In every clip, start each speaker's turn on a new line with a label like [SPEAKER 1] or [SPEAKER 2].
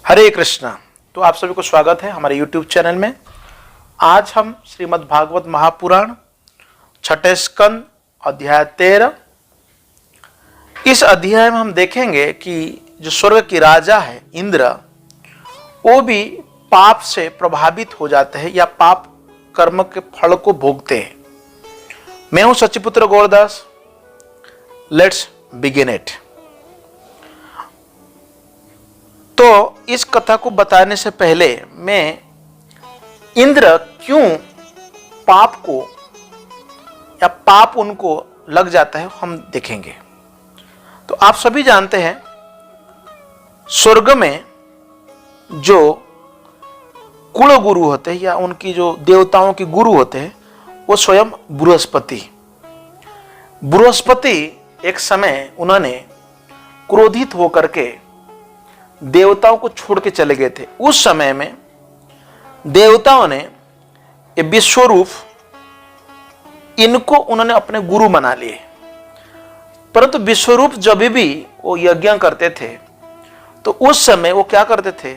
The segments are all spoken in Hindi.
[SPEAKER 1] हरे कृष्णा। तो आप सभी को स्वागत है हमारे YouTube चैनल में। आज हम श्रीमद् भागवत महापुराण छठे स्कंद अध्याय 13, इस अध्याय में हम देखेंगे कि जो स्वर्ग की राजा है इंद्र, वो भी पाप से प्रभावित हो जाते हैं या पाप कर्म के फल को भोगते हैं। मैं हूं Sachiputra Gaurdas. Let's begin it. तो इस कथा को बताने से पहले मैं इंद्र क्यों पाप को या पाप उनको लग जाता है हम देखेंगे। तो आप सभी जानते हैं स्वर्ग में जो कुल गुरु होते हैं या उनकी जो देवताओं के गुरु होते हैं वो स्वयं बृहस्पति एक समय उन्होंने क्रोधित होकर के देवताओं को छोड़ के चले गए थे। उस समय में देवताओं ने ये विश्वरूप इनको उन्होंने अपने गुरु बना लिए। परंतु विश्वरूप जब भी वो यज्ञ करते थे तो उस समय वो क्या करते थे,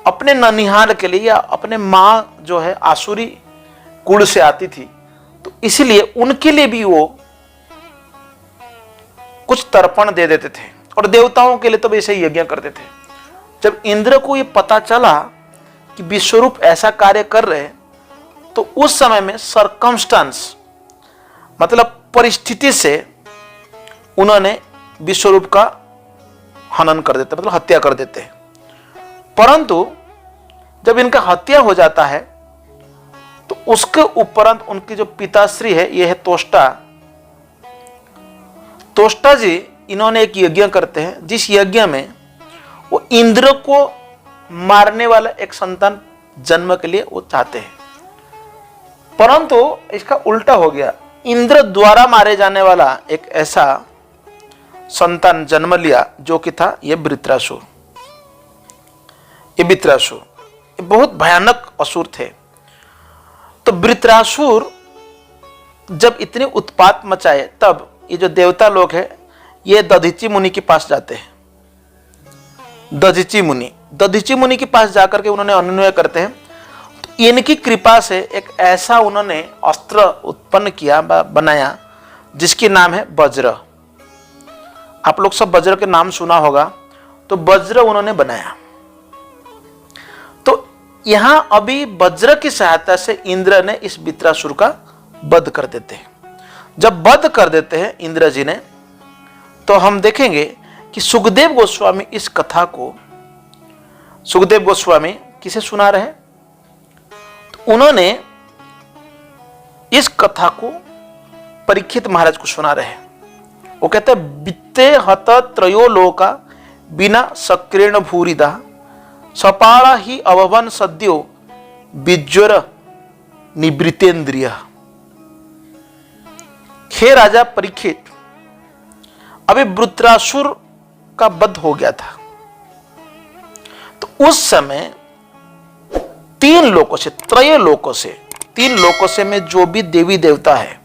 [SPEAKER 1] अपने ननिहाल के लिए या अपने माँ जो है आसुरी कुल से आती थी तो इसलिए उनके लिए भी वो कुछ तर्पण दे देते थे और देवताओं के लिए तो ऐसे ही यज्ञ करते थे। जब इंद्र को ये पता चला कि विश्वरूप ऐसा कार्य कर रहे हैं तो उस समय में सरकमस्टांस मतलब परिस्थिति से उन्होंने विश्वरूप का हनन कर देते, मतलब हत्या कर देते हैं। परंतु जब इनका हत्या हो जाता है तो उसके उपरांत उनकी जो पिताश्री है, यह है तोष्टा जी, इन्होंने एक यज्ञ करते हैं जिस यज्ञ में वो इंद्र को मारने वाला एक संतान जन्म के लिए वो चाहते हैं। परंतु इसका उल्टा हो गया, इंद्र द्वारा मारे जाने वाला एक ऐसा संतान जन्म लिया जो कि था ये वृत्रासुर। ये बहुत भयानक असुर थे। तो वृत्रासुर जब इतने उत्पात मचाए तब ये जो देवता लोग हैं ये दधीची मुनि के पास जाते हैं। दधीची मुनि के पास जाकर के उन्होंने अनुनय करते हैं। तो इनकी कृपा से एक ऐसा उन्होंने अस्त्र उत्पन्न किया, बनाया, जिसकी नाम है वज्र। आप लोग सब वज्र के नाम सुना होगा। तो वज्र उन्होंने बनाया। तो यहां अभी वज्र की सहायता से इंद्र ने इस वृत्रासुर का वध कर देते हैं। जब वध कर देते हैं इंद्र जी ने, तो हम देखेंगे कि सुखदेव गोस्वामी इस कथा को, सुखदेव गोस्वामी किसे सुना रहे, तो उन्होंने इस कथा को परीक्षित महाराज को सुना रहे। वो कहते हैं, वित्ते हत त्रयो लोका बिना सक्रेण भूरिदा सपाला ही अभवन सद्यो विज्वर निवृत्तेन्द्रिय। हे राजा परीक्षित, अभी वृत्रासुर का वध हो गया था। तो उस समय तीन लोकों से में जो भी देवी देवता है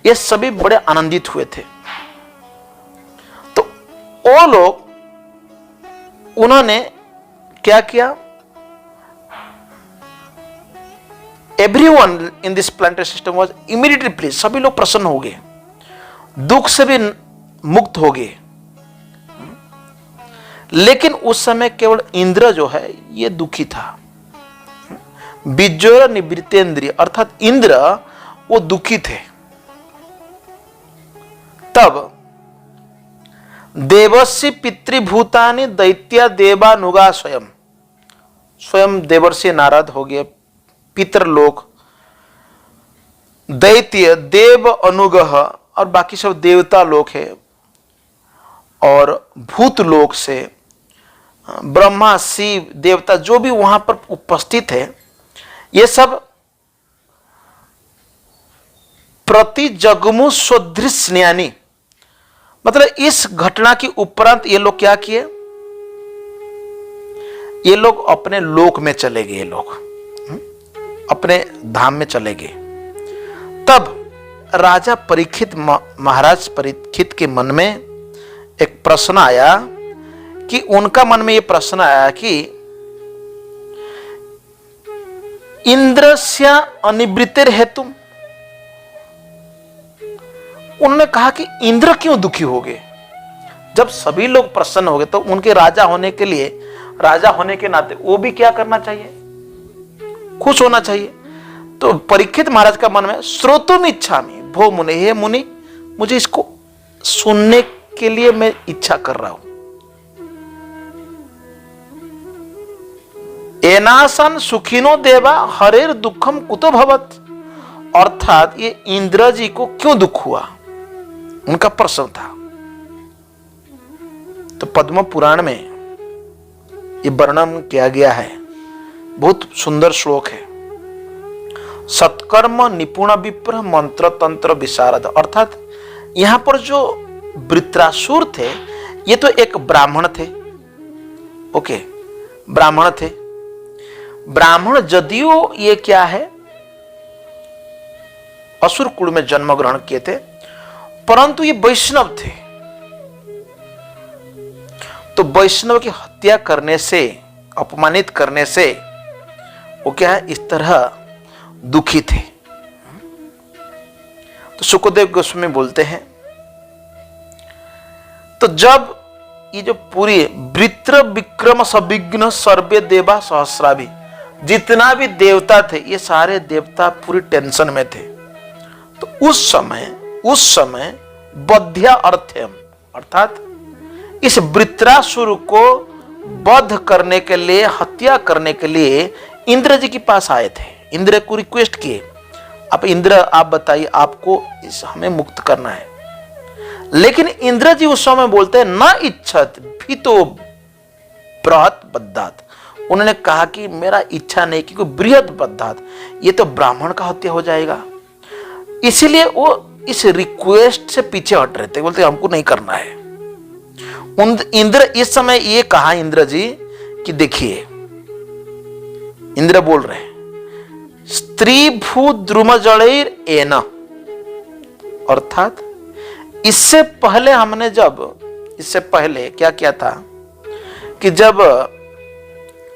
[SPEAKER 1] ये सभी बड़े आनंदित हुए थे। तो वो लोग उन्होंने क्या किया, everyone in this planetary system was immediately please, सभी लोग प्रसन्न हो गए, दुख से भी मुक्त हो गए। लेकिन उस समय केवल इंद्र जो है ये दुखी था। विज्वर निवृत्तेन्द्रिय अर्थात इंद्र वो दुखी थे। तब देवस्य पितृभूतानि दैत्य देवानुगा स्वयं देवर्षि नारद हो गए, पितृलोक, दैत्य, देव अनुगह और बाकी सब देवता लोक है, और भूत लोक से ब्रह्मा, शिव, देवता जो भी वहां पर उपस्थित है, ये सब प्रति जगमु स्वदृश्यानि, मतलब इस घटना के उपरांत ये लोग क्या किए, ये लोग अपने लोक में चले गए, ये लोग अपने धाम में चले गए। तब राजा परीक्षित महाराज परीक्षित के मन में एक प्रश्न आया कि उनका मन में यह प्रश्न आया कि इंद्रस्य अनिवृत्तिर हेतु, उन्होंने कहा कि इंद्र क्यों दुखी हो गए? जब सभी लोग प्रसन्न हो गए तो उनके राजा होने के लिए, राजा होने के नाते वो भी क्या करना चाहिए? खुश होना चाहिए। तो परीक्षित महाराज का मन में श्रोतुम इच्छामि भो मुनि, हे मुनि मुझे इसको सुनने के लिए मैं इच्छा कर रहा हूं। एनासन सुखिनो देवा हरेर दुखम कुतो भवत, अर्थात ये इंद्र जी को क्यों दुख हुआ, उनका प्रश्न था। तो पद्म पुराण में ये वर्णन किया गया है, बहुत सुंदर श्लोक है। सत्कर्म निपुण विप्र मंत्र तंत्र विशारद, अर्थात यहां पर जो वृत्रासुर थे ये तो एक ब्राह्मण थे। ओके, ब्राह्मण थे। ब्राह्मण जदियो ये क्या है, असुर कुल में जन्म ग्रहण किए थे, परंतु ये वैष्णव थे। तो वैष्णव की हत्या करने से, अपमानित करने से वो क्या है, इस तरह दुखी थे। तो सुखदेव गोस्वामी बोलते हैं, तो जब ये जो पूरी वृत्र विक्रम सविघ्न सर्वे देवा सहस्राभि, जितना भी देवता थे ये सारे देवता पूरी टेंशन में थे। तो उस समय बध्या अर्थम, अर्थात इस वृत्रासुर को वध करने के लिए, हत्या करने के लिए इंद्र जी के पास आए थे। इंद्र को रिक्वेस्ट किए, अब इंद्र आप बताइए, आपको इस हमें मुक्त करना है। लेकिन इंद्र जी उस समय बोलते हैं न इच्छत भीतो बृहत बद्धात, उन्होंने कहा कि मेरा इच्छा नहीं, क्योंकि बृहत बद्धात ये तो ब्राह्मण का हत्या हो जाएगा। इसीलिए वो इस रिक्वेस्ट से पीछे हट रहे थे, बोलते हमको नहीं करना है। इंद्र इस समय ये कहा, इंद्र जी कि देखिए, इंद्र बोल रहे हैं स्त्री भू द्रुम जड़ैर एन, अर्थात इससे पहले क्या किया था कि जब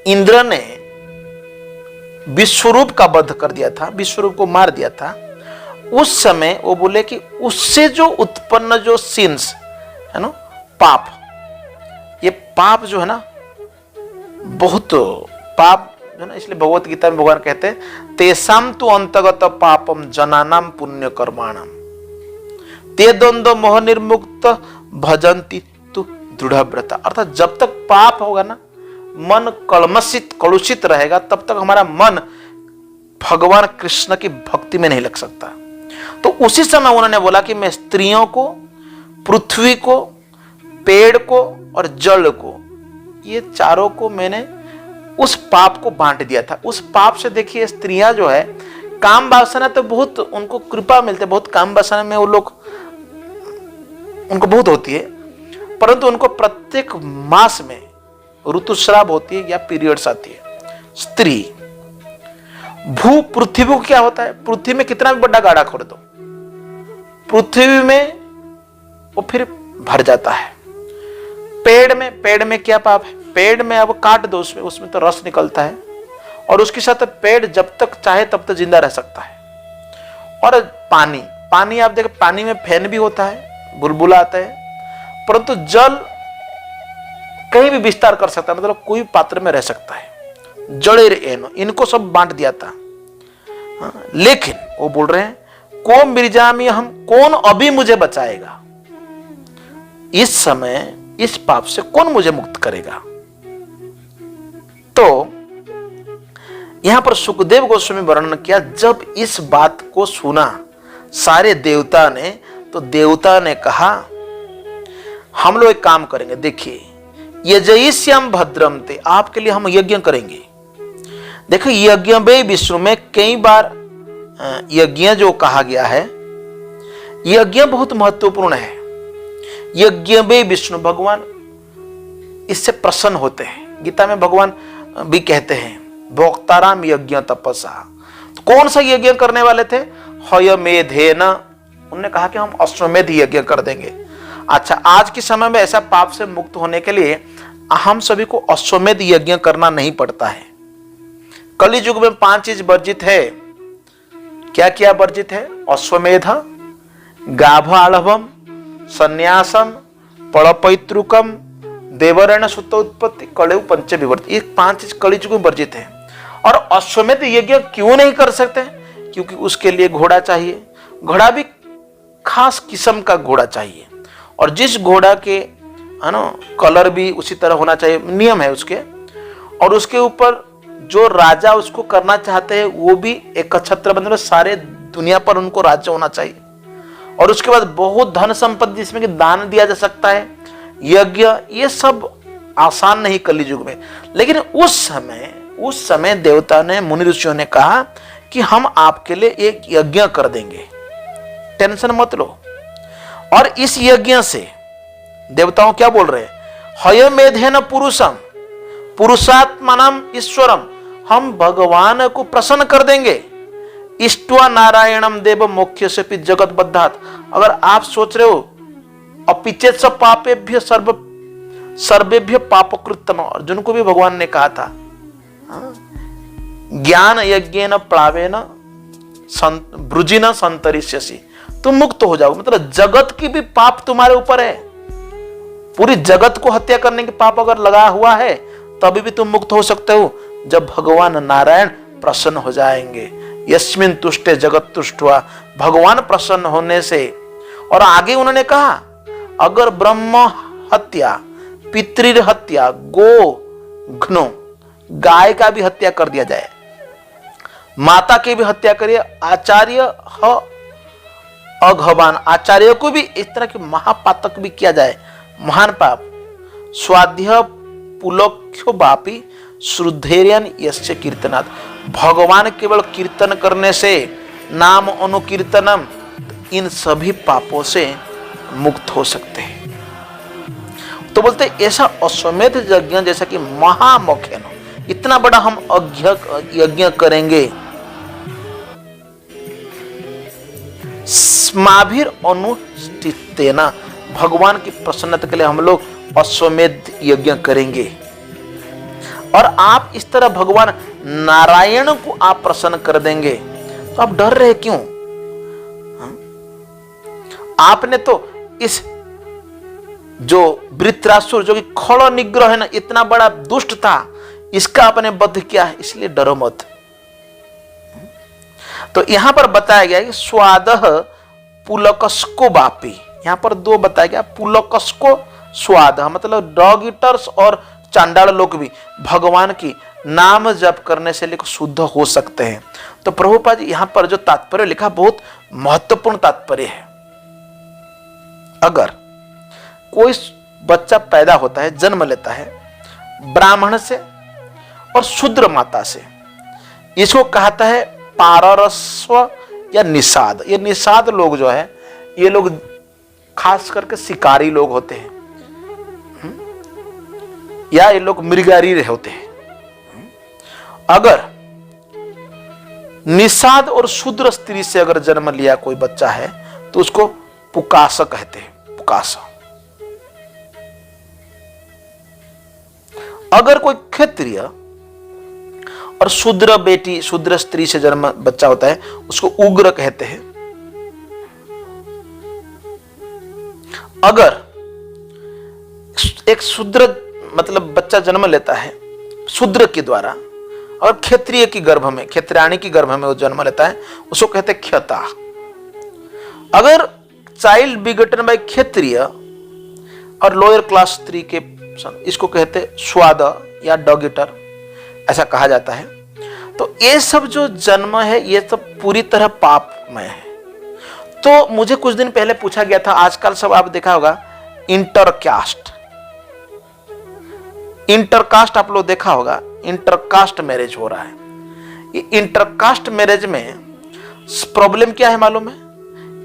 [SPEAKER 1] इंद्र ने विश्वरूप का वध कर दिया था, विश्वरूप को मार दिया था, उस समय वो बोले कि उससे जो उत्पन्न जो सिंस है ना, पाप, ये पाप जो है ना, बहुत पाप जो है ना, इसलिए भगवत गीता में भगवान कहते हैं तेसाम तु अंतगत पापम जनानाम पुण्य कर्माणम ते द्वंद्व मोह निर्मुक्त भजंती तु दृढ़व्रता, अर्थात जब तक पाप होगा ना, मन कलुषित रहेगा, तब तक हमारा मन भगवान कृष्ण की भक्ति में नहीं लग सकता। तो उसी समय उन्होंने बोला कि मैं स्त्रियों को, पृथ्वी को, पेड़ को और जल को, ये चारों को मैंने उस पाप को बांट दिया था। उस पाप से देखिए, स्त्रियां जो है काम वासना तो बहुत उनको कृपा मिलते, बहुत काम वासना में वो लोग, उनको बहुत होती है, परंतु उनको प्रत्येक मास में ऋतुस्राव होती है या पीरियड्स आती है। स्त्री भू, पृथ्वी को क्या होता है, पृथ्वी में कितना भी बड़ा गाढ़ा खोद दो, पृथ्वी में वो फिर भर जाता है। पेड़ में क्या पाप है, पेड़ में अब काट दो, उसमें तो रस निकलता है, और उसके साथ पेड़ जब तक चाहे तब तक जिंदा रह सकता है। और पानी आप देखें, पानी में फैन भी होता है, बुलबुला आता है, परंतु जल कहीं भी विस्तार कर सकता है, मतलब कोई पात्र में रह सकता है। जड़ेर एनो, इनको सब बांट दिया था। लेकिन वो बोल रहे हैं कौन बिरजामी हम, कौन अभी मुझे बचाएगा, इस समय इस पाप से कौन मुझे मुक्त करेगा। तो यहां पर सुखदेव गोस्वामी वर्णन किया, जब इस बात को सुना सारे देवता ने, तो देवता ने कहा हम लोग एक काम करेंगे, देखिए यजयिष्यम भद्रम ते, आपके लिए हम यज्ञ करेंगे। देखो यज्ञ बे विष्णु में कई बार यज्ञ जो कहा गया है, यज्ञ बहुत महत्वपूर्ण है। यज्ञ बे विष्णु, भगवान इससे प्रसन्न होते हैं। गीता में भगवान भी कहते हैं भोक्ताराम यज्ञ तपसा, कौन सा यज्ञ करने वाले थे, हयमेधेन, उन्होंने कहा कि हम अश्वमेध यज्ञ कर देंगे। अच्छा, आज के समय में ऐसा पाप से मुक्त होने के लिए हम सभी को अश्वमेध यज्ञ करना नहीं पड़ता है। कलि युग में 5 चीज वर्जित है। क्या क्या वर्जित है? अश्वमेध, गाभाळभम, संन्यासम, पड़पैतृकम, देवरण सुत उत्पत्ति, कलेव पंच विवर्त। ये 5 चीज कलि युग में वर्जित है। और अश्वमेध यज्ञ क्यों नहीं कर सकते? क्योंकि उसके लिए घोड़ा चाहिए। घोड़ा भी खास किस्म का घोड़ा चाहिए, और जिस घोड़ा के है ना कलर भी उसी तरह होना चाहिए, नियम है उसके। और उसके ऊपर जो राजा उसको करना चाहते हैं वो भी एक छत्र बंधन में सारे दुनिया पर उनको राज्य होना चाहिए। और उसके बाद बहुत धन संपत्ति जिसमें कि दान दिया जा सकता है, यज्ञ, ये सब आसान नहीं कलि युग में। लेकिन उस समय देवता ने, मुनि ऋषियों ने कहा कि हम आपके लिए एक यज्ञ कर देंगे, टेंशन मत लो। और इस यज्ञ से देवताओं क्या बोल रहे हैं? हयमेधेन पुरुषम पुरुषात्मनम ईश्वरम, हम भगवान को प्रसन्न कर देंगे। इष्ट्वा नारायणम देव मोक्ष से भी जगत बद्धात। अगर आप सोच रहे हो अपिचेत सब पापेभ्य सर्वेभ्य पापकृतम, अर्जुन को भी भगवान ने कहा था ज्ञान यज्ञेन प्लावेन ब्रुजिन संतरिष्यसि, तुम मुक्त हो जाओ। मतलब जगत की भी पाप तुम्हारे ऊपर है, पूरी जगत को हत्या करने के पाप अगर लगा हुआ है तभी भी तुम मुक्त हो सकते हो जब भगवान नारायण प्रसन्न हो जाएंगे। यस्मिन तुष्टे जगत तुष्टवा, भगवान प्रसन्न होने से। और आगे उन्होंने कहा अगर ब्रह्म हत्या, पितृ हत्या, गो घ्नो, गाय का भी हत्या कर दिया जाए, माता की भी हत्या करिए, आचार्य अघवान, आचार्य को भी इस तरह के महापातक भी किया जाए, महान पाप, स्वाध्य पुलख्यो बापी श्रुद्धेरियन यस्य कीर्तनात्, भगवान केवल कीर्तन करने से, नाम अनुकीर्तनम, इन सभी पापों से मुक्त हो सकते हैं। तो बोलते ऐसा अश्वमेध यज्ञ जैसा कि महामोक्षण, इतना बड़ा हम यज्ञ करेंगे, स्माभिर अनुष्ठितेन, भगवान की प्रसन्नता के लिए हम लोग अश्वमेध यज्ञ करेंगे। और आप इस तरह भगवान नारायण को आप प्रसन्न कर देंगे, तो आप डर रहे क्यों? आपने तो इस जो वृत्रासुर, जो कि खल निग्रह है ना, इतना बड़ा दुष्ट था, इसका आपने वध किया है, इसलिए डरो मत। तो यहां पर बताया गया कि स्वादह पुलकस्को बापी, यहां पर 2 बताया गया, पुलकस्को स्वाद, मतलब डॉग ईटर्स और चांडाल लोग भी भगवान की नाम जप करने से लेकर शुद्ध हो सकते हैं। तो प्रभुपाद जी यहां पर जो तात्पर्य लिखा बहुत महत्वपूर्ण तात्पर्य है। अगर कोई बच्चा पैदा होता है, जन्म लेता है ब्राह्मण से और शूद्र माता से, इसको कहता है पाररस्व या निषाद। ये निषाद लोग जो है, ये लोग खास करके शिकारी लोग होते हैं, या ये लोग मृगारी होते हैं। अगर निषाद और शूद्र स्त्री से अगर जन्म लिया कोई बच्चा है तो उसको पुकास कहते हैं, पुकास। अगर कोई क्षत्रिय और शूद्र बेटी, शूद्र स्त्री से जन्म बच्चा होता है, उसको उग्र कहते हैं। अगर एक शूद्र मतलब बच्चा जन्म लेता है शूद्र के द्वारा, और क्षत्रिय की गर्भ में, क्षत्रियाणी की गर्भ में वो जन्म लेता है, उसको कहते हैं क्षता। अगर चाइल्ड बिगटन बाय क्षत्रिय और लोअर क्लास स्त्री के, इसको कहते हैं स्वाद या डॉग ईटर, ऐसा कहा जाता है। तो ये सब जो जन्म है ये सब पूरी तरह पापमय है। तो मुझे कुछ दिन पहले पूछा गया था, आजकल सब आप देखा होगा इंटरकास्ट, इंटरकास्ट आप लोग देखा होगा, इंटरकास्ट मैरिज हो रहा है। ये इंटरकास्ट मैरिज में प्रॉब्लम क्या है मालूम है?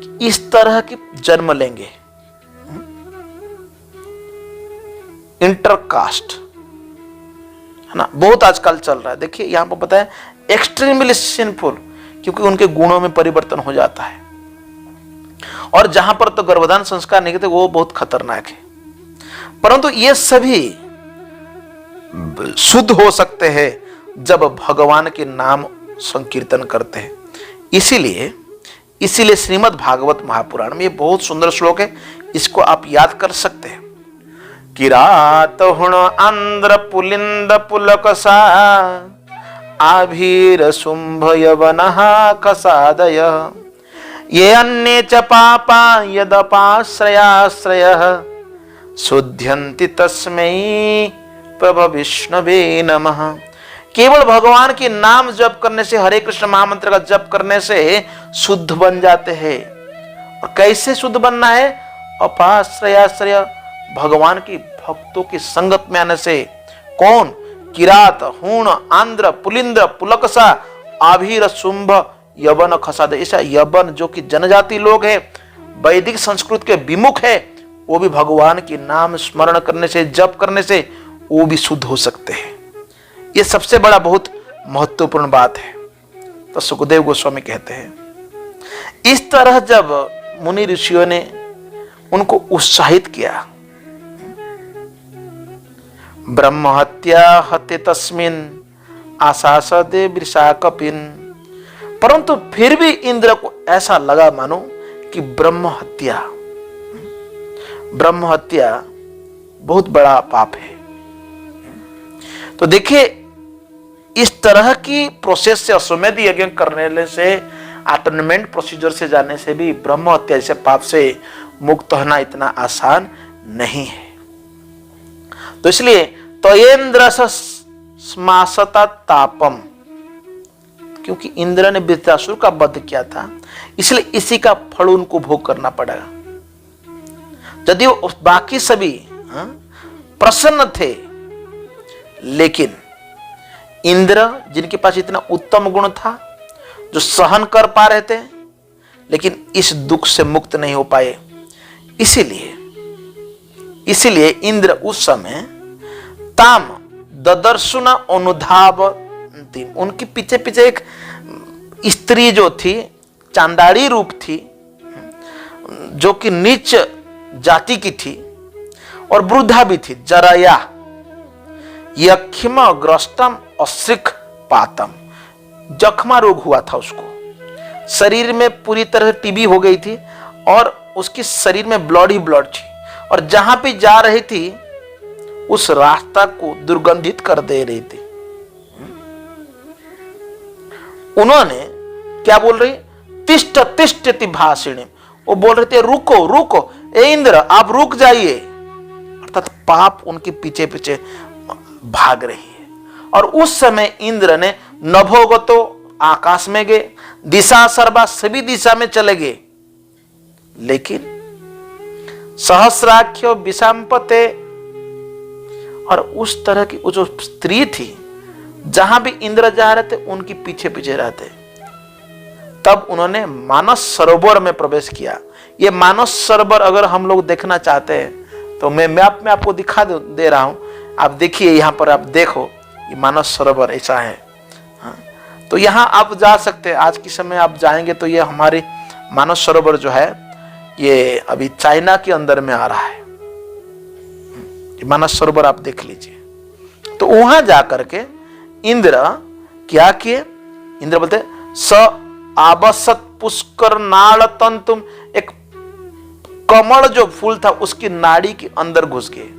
[SPEAKER 1] कि इस तरह की जन्म लेंगे, इंटरकास्ट है ना, बहुत आजकल चल रहा है। देखिए यहां पर बताया एक्सट्रीमली सिंफुल, क्योंकि उनके गुणों में परिवर्तन हो जाता है। और जहां पर तो गर्भधान संस्कार नहीं करते वो बहुत खतरनाक है। परंतु ये सभी शुद्ध हो सकते हैं जब भगवान के नाम संकीर्तन करते हैं। इसीलिए इसीलिए श्रीमद् भागवत महापुराण में ये बहुत सुंदर श्लोक है, इसको आप याद कर सकते हैं। किरात हुण आंध्र पुलिंद पुलकसा आभीर शुंभ यवनः कसादय ये अन्ये च पापा यदपाश्रयाश्रयः शुद्ध्यन्ति तस्मै प्रभ विष्णवे नमः। केवल भगवान के नाम जप करने से, हरे कृष्ण महामंत्र का जप करने से शुद्ध बन जाते हैं। और कैसे शुद्ध बनना है? अपाश्रयाश्रय, भगवान की भक्तों की संगत में आने से। कौन? किरात हूण आंध्र पुलिंद्र पुलकसा आभीर शुंभ यवन खसाद, ऐसा यवन जो कि जनजाति लोग हैं, वैदिक संस्कृत के विमुख है, वो भी भगवान के नाम स्मरण करने से, जप करने से वो भी शुद्ध हो सकते हैं। ये सबसे बड़ा बहुत महत्वपूर्ण बात है। तो सुखदेव गोस्वामी कहते हैं, इस तरह जब मुनि ऋषियों ने उनको उत्साहित किया, ब्रह्म हत्या हत्य तस्मिन आशासदे वृषा कपिन, परंतु फिर भी इंद्र को ऐसा लगा मानो कि ब्रह्म हत्या बहुत बड़ा पाप है। तो देखिए, इस तरह की प्रोसेस से, अश्वमेध यज्ञ करने से, अटोनमेंट प्रोसीजर से जाने से भी ब्रह्म हत्या जैसे पाप से मुक्त होना इतना आसान नहीं है। तो इसलिए त्वयेन्द्र स्मासता तापम, क्योंकि इंद्र ने वृत्रासुर का वध किया था, इसलिए इसी का फल उनको भोग करना पड़ेगा। यदि बाकी सभी प्रसन्न थे, लेकिन इंद्र जिनके पास इतना उत्तम गुण था, जो सहन कर पा रहे थे, लेकिन इस दुख से मुक्त नहीं हो पाए। इसीलिए इंद्र उस समय ताम ददर्शुन अनुधावन्ति, उनके पीछे पीछे एक स्त्री जो थी, चांदाड़ी रूप थी, जो कि नीच जाति की थी और वृद्धा भी थी, जराया यक्षिम ग्रस्तम अश्रिक पातम, जख्मा रोग हुआ था उसको, शरीर में पूरी तरह टीबी हो गई थी और उसके शरीर में ब्लड ही ब्लड थी, और जहां भी जा रही थी उस रास्ता को दुर्गंधित कर दे रही थी। उन्होंने क्या बोल रही? तिष्ठ तिष्ठति भाषिणी, वो बोल रहे थे रुको रुको, ए इंद्र आप रुक जाइए, अर्थात पाप उनके पीछे पीछे भाग रही है। और उस समय इंद्र ने नभोगतो, आकाश में गए, दिशा सर्वा, सभी दिशा में चले गए, लेकिन सहस्राख्य विषांपते, और उस तरह की वो जो स्त्री थी, जहां भी इंद्र जा रहे थे उनके पीछे पीछे रहते। तब उन्होंने मानस सरोवर में प्रवेश किया। ये मानस सरोवर अगर हम लोग देखना चाहते हैं तो मैं मैप में आपको दिखा दे रहा हूं, आप देखिए, यहां पर आप देखो, ये मानस सरोवर ऐसा है। तो यहां आप जा सकते हैं, आज के समय आप जाएंगे तो ये हमारे मानस सरोवर जो है, ये अभी चाइना के अंदर में आ रहा है। मानस सरोवर आप देख लीजिए। तो वहां जाकर के इंद्र क्या किए? इंद्र बोलते स आबसत पुष्कर नाड़ तंतुम, एक कमल जो फूल था उसकी नाड़ी के अंदर घुस गए।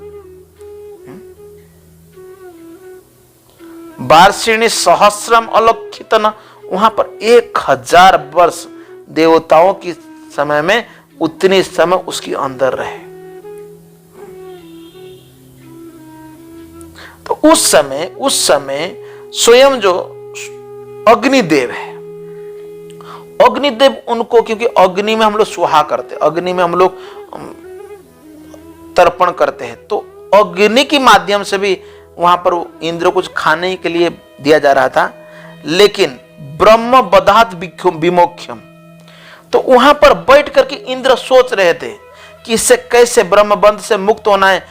[SPEAKER 1] वार्षिणी सहस्रम अलक्षितन, वहां पर 1000 वर्ष देवताओं की समय में उतने समय उसके अंदर रहे। तो उस समय स्वयं जो अग्निदेव है, अग्निदेव उनको, क्योंकि अग्नि में हम लोग सुहा करते, अग्नि में हम लोग तर्पण करते हैं, तो अग्नि के माध्यम से भी वहां पर इंद्र कुछ खाने के लिए दिया जा रहा था, लेकिन ब्रह्म बधात विमोक्षम, तो वहां पर बैठ करके इंद्र सोच रहे थे कि इससे कैसे ब्रह्म बंध से मुक्त होना है,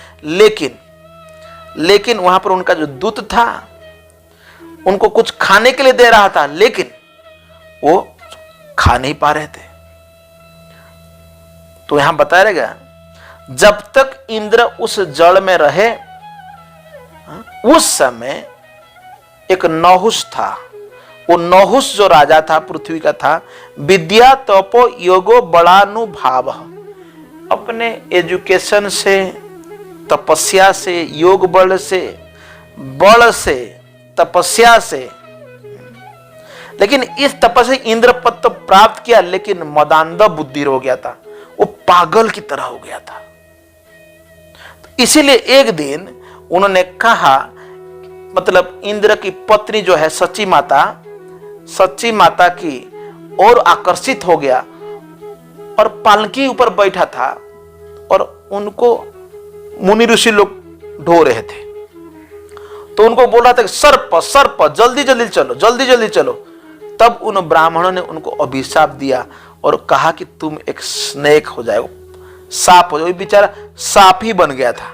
[SPEAKER 1] लेकिन वहां पर उनका जो दूत था उनको कुछ खाने के लिए दे रहा था, लेकिन वो खा नहीं पा रहे थे। तो यहां बताया गया, जब तक इंद्र उस जड़ में रहे, उस समय एक नहुस था। वो नहुस जो राजा था, पृथ्वी का था, विद्या तपो योगो बड़ानुभाव, अपने एजुकेशन से, तपस्या से, योग बल से, तपस्या से, लेकिन इस तपस्या इंद्र पद तो प्राप्त किया, लेकिन मदांध बुद्धि हो गया था, वो पागल की तरह हो गया था। तो इसीलिए एक दिन उन्होंने कहा, मतलब इंद्र की पत्नी जो है सची माता की और आकर्षित हो गया और पालकी ऊपर बैठा था और उनको मुनि ऋषि लोग ढो रहे थे। तो उनको बोला था सर्प जल्दी जल्दी चलो। तब उन ब्राह्मणों ने उनको अभिशाप दिया और कहा कि तुम एक स्नेक हो जाओ, सांप हो जाओ। बेचारा सांप ही बन गया था।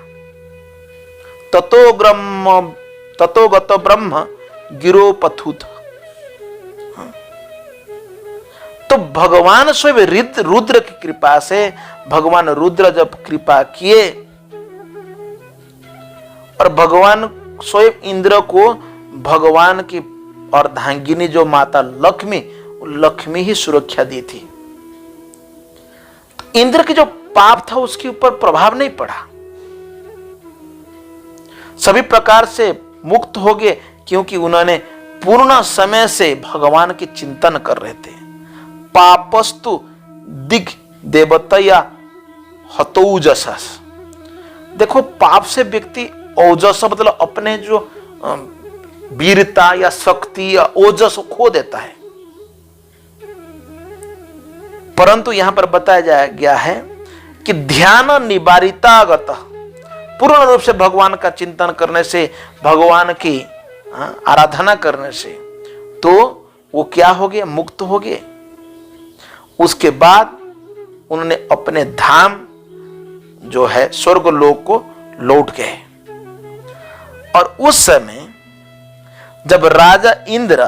[SPEAKER 1] ततो गत ब्रह्म गिरो पथुत। तो भगवान स्वयं रुद्र की कृपा से, भगवान रुद्र जब कृपा किए और भगवान स्वयं इंद्र को भगवान की अर्धांगिनी जो माता लक्ष्मी ही सुरक्षा दी थी। तो इंद्र की जो पाप था उसके ऊपर प्रभाव नहीं पड़ा, सभी प्रकार से मुक्त हो गए, क्योंकि उन्होंने पूर्ण समय से भगवान की चिंतन कर रहे थे। पापस्तु दिग देवतया हतौजसस। देखो, पाप से व्यक्ति ओजस मतलब अपने जो वीरता या शक्ति या ओजस खो देता है। परंतु यहां पर बताया गया है कि ध्यान निवारितागत, पूर्ण रूप से भगवान का चिंतन करने से, भगवान की आराधना करने से, तो वो क्या हो गए? मुक्त हो गए। उसके बाद उन्होंने अपने धाम जो है स्वर्ग लोक को लौट गए। और उस समय जब राजा इंद्र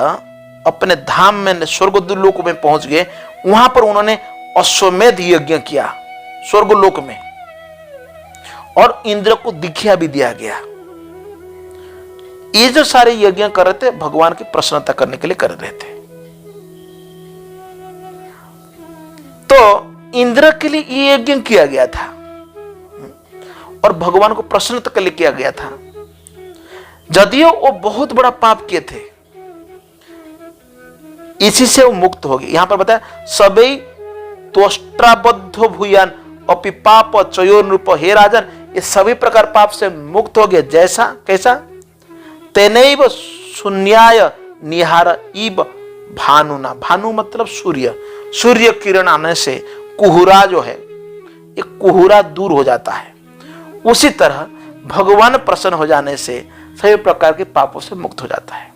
[SPEAKER 1] अपने धाम में स्वर्ग लोक में पहुंच गए, वहां पर उन्होंने अश्वमेध यज्ञ किया स्वर्ग लोक में, और इंद्र को दीक्षा भी दिया गया। ये जो सारे यज्ञ कर रहे थे, भगवान की प्रसन्नता करने के लिए कर रहे थे। तो इंद्र के लिए ये यज्ञ किया गया था और भगवान को प्रसन्नता के लिए किया गया था। यदियो वो बहुत बड़ा पाप किए थे, इसी से वो मुक्त हो गए। यहां पर बताया सबई त्वष्ट्राबद्ध भूयान अपि पाप चयो नृप। हे राजन, ये सभी प्रकार पाप से मुक्त हो गए। जैसा कैसा? तेनैव शून्याय निहार इव भानुना। भानु मतलब सूर्य किरण आने से कुहुरा जो है, एक कुहुरा दूर हो जाता है। उसी तरह भगवान प्रसन्न हो जाने से सभी प्रकार के पापों से मुक्त हो जाता है।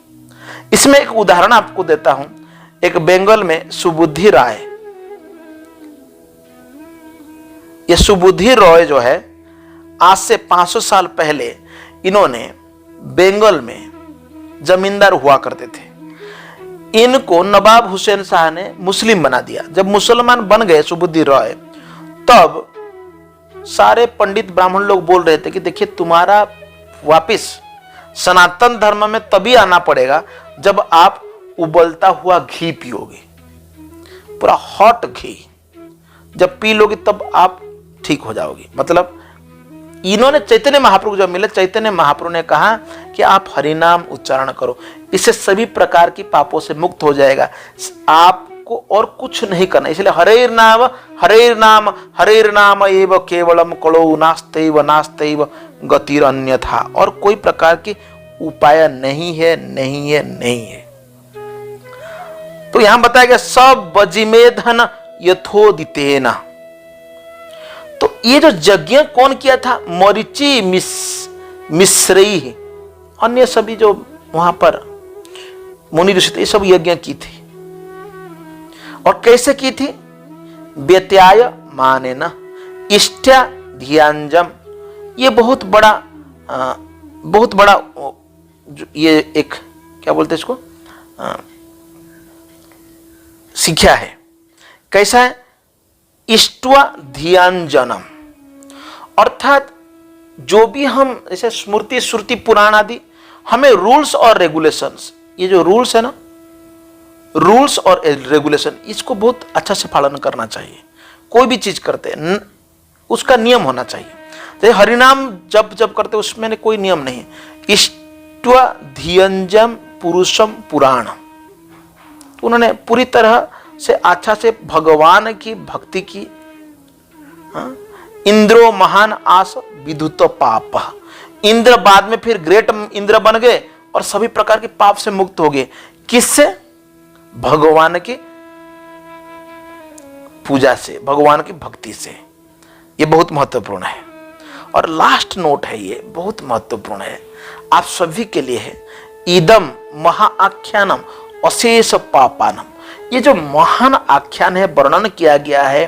[SPEAKER 1] इसमें एक उदाहरण आपको देता हूं। एक बंगाल में सुबुद्धि राय, ये सुबुद्धि रॉय जो है, आज से 500 साल पहले इन्होंने बंगाल में जमींदार हुआ करते थे। इनको नवाब हुसैन शाह ने मुस्लिम बना दिया। जब मुसलमान बन गए सुबुद्धि रॉय, तब सारे पंडित ब्राह्मण लोग बोल रहे थे कि देखिए, तुम्हारा वापिस सनातन धर्म में तभी आना पड़ेगा जब आप उबलता हुआ घी पियोगे, पूरा हॉट घी जब पी लोगे तब आप ठीक हो जाओगे। मतलब इन्होंने चैतन्य महाप्रभु को जब मिले, चैतन्य महाप्रभु ने कहा कि आप हरिनाम उच्चारण करो, इससे सभी प्रकार की पापों से मुक्त हो जाएगा, आपको और कुछ नहीं करना। इसलिए हरेर नाम एव केवलम कलो नास्तेव गतिर अन्यथा। और कोई प्रकार की उपाय नहीं है। तो यहां बताया गया सब बजिमेधन यथोदितेन। तो ये जो यज्ञ कौन किया था? मरीचि मिश्री, अन्य सभी जो वहां पर मुनि ऋषि थे, सब यज्ञ की थी। और कैसे की थी? व्यत्याय माने न इष्टा ध्यानजम। ये बहुत बड़ा ये एक क्या बोलते इसको शिक्षा है। कैसा है? इष्टवा ध्यानजनम, अर्थात जो भी हम जैसे स्मृति श्रुति पुराण आदि हमें रूल्स और रेगुलेशंस, ये जो रूल्स है ना, रूल्स और रेगुलेशन, इसको बहुत अच्छा से पालन करना चाहिए। कोई भी चीज करते हैं उसका नियम होना चाहिए। जैसे हरिनाम जब जब करते उसमें कोई नियम नहीं। इष्ट्वा धियंजम पुरुषम पुराण, तो उन्होंने पूरी तरह से अच्छा से भगवान की भक्ति की। इंद्रो महान आस विधुत पाप, इंद्र बाद में फिर ग्रेट इंद्र बन गए और सभी प्रकार के पाप से मुक्त हो गए। किससे? भगवान की पूजा से, भगवान की भक्ति से। यह बहुत महत्वपूर्ण है। और लास्ट नोट है, ये बहुत महत्वपूर्ण है आप सभी के लिए है। इदम महाआख्यानम अशेष पापानम, ये जो महान आख्यान है, वर्णन किया गया है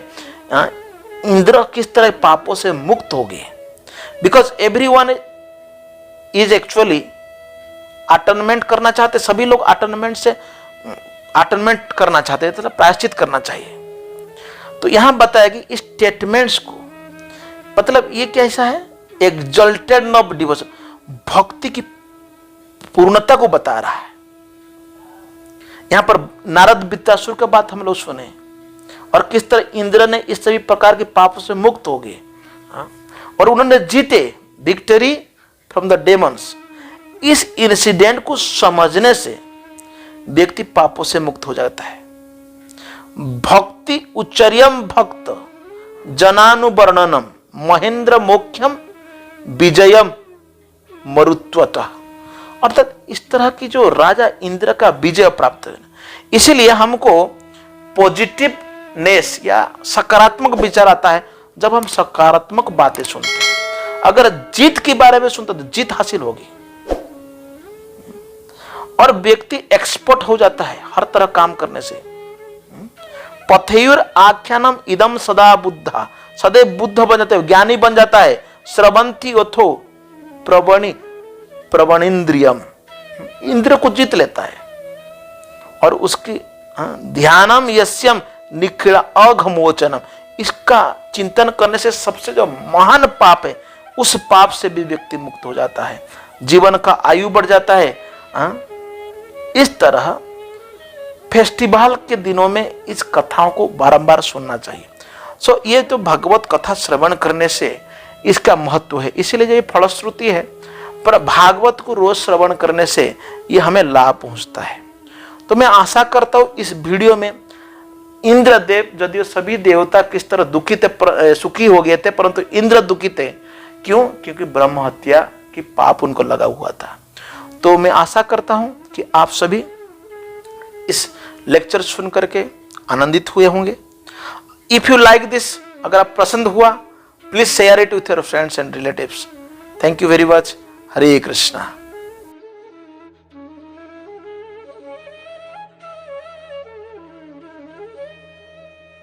[SPEAKER 1] इंद्र किस तरह पापों से मुक्त हो गए। बिकॉज एवरीवन इज एक्चुअली अटनमेंट करना चाहते, सभी लोग अटनमेंट करना चाहते हैं, तो प्रायश्चित करना चाहिए। तो यहां बताया कि इस स्टेटमेंट्स को मतलब ये कैसा है, एक्सल्टेड ऑफ डिवोशन, भक्ति की पूर्णता को बता रहा है। यहां पर नारद वृत्रासुर की बात हम लोग सुने और किस तरह इंद्र ने इस सभी प्रकार के पापों से मुक्त हो गए और उन्होंने जीते, विक्ट्री फ्रॉम द डेमन्स। इस इंसिडेंट को समझने से व्यक्ति पापों से मुक्त हो जाता है। भक्ति उच्चर्यम भक्त जनानुवर्णनम महेंद्र मोक्षम विजयम मरुत्वतः, अर्थात इस तरह की जो राजा इंद्र का विजय प्राप्त है। इसीलिए हमको पॉजिटिवनेस या सकारात्मक विचार आता है जब हम सकारात्मक बातें सुनते हैं। अगर जीत के बारे में सुनते तो जीत हासिल होगी और व्यक्ति एक्सपर्ट हो जाता है हर तरह काम करने से। पथयुर आख्यानम इदम सदा बुद्धा, सदैव बुद्ध बन जाता है, ज्ञानी बन जाता है। श्रवंती अथो प्रवणिंद्रियम, इंद्र को जीत लेता है और उसकी ध्यानम यस्यम निखिल अघमोचनम, इसका चिंतन करने से सबसे जो महान पाप है उस पाप से भी व्यक्ति मुक्त हो जाता है, जीवन का आयु बढ़ जाता है। इस तरह फेस्टिवल के दिनों में इस कथाओं को बारंबार सुनना चाहिए। सो ये तो भगवत कथा श्रवण करने से इसका महत्व है, इसीलिए ये फलश्रुति है। पर भागवत को रोज श्रवण करने से ये हमें लाभ पहुंचता है। तो मैं आशा करता हूं इस वीडियो में इंद्रदेव, यदि सभी देवता किस तरह दुखित सुखी हो गए थे, परंतु इंद्र दुखित थे। क्यों? क्योंकि ब्रह्म हत्या की पाप उनको लगा हुआ था। तो मैं आशा करता हूं कि आप सभी इस लेक्चर सुन करके आनंदित हुए होंगे। इफ यू लाइक दिस, अगर आप पसंद हुआ, please share it with your friends and relatives. Thank you very much. Hare Krishna.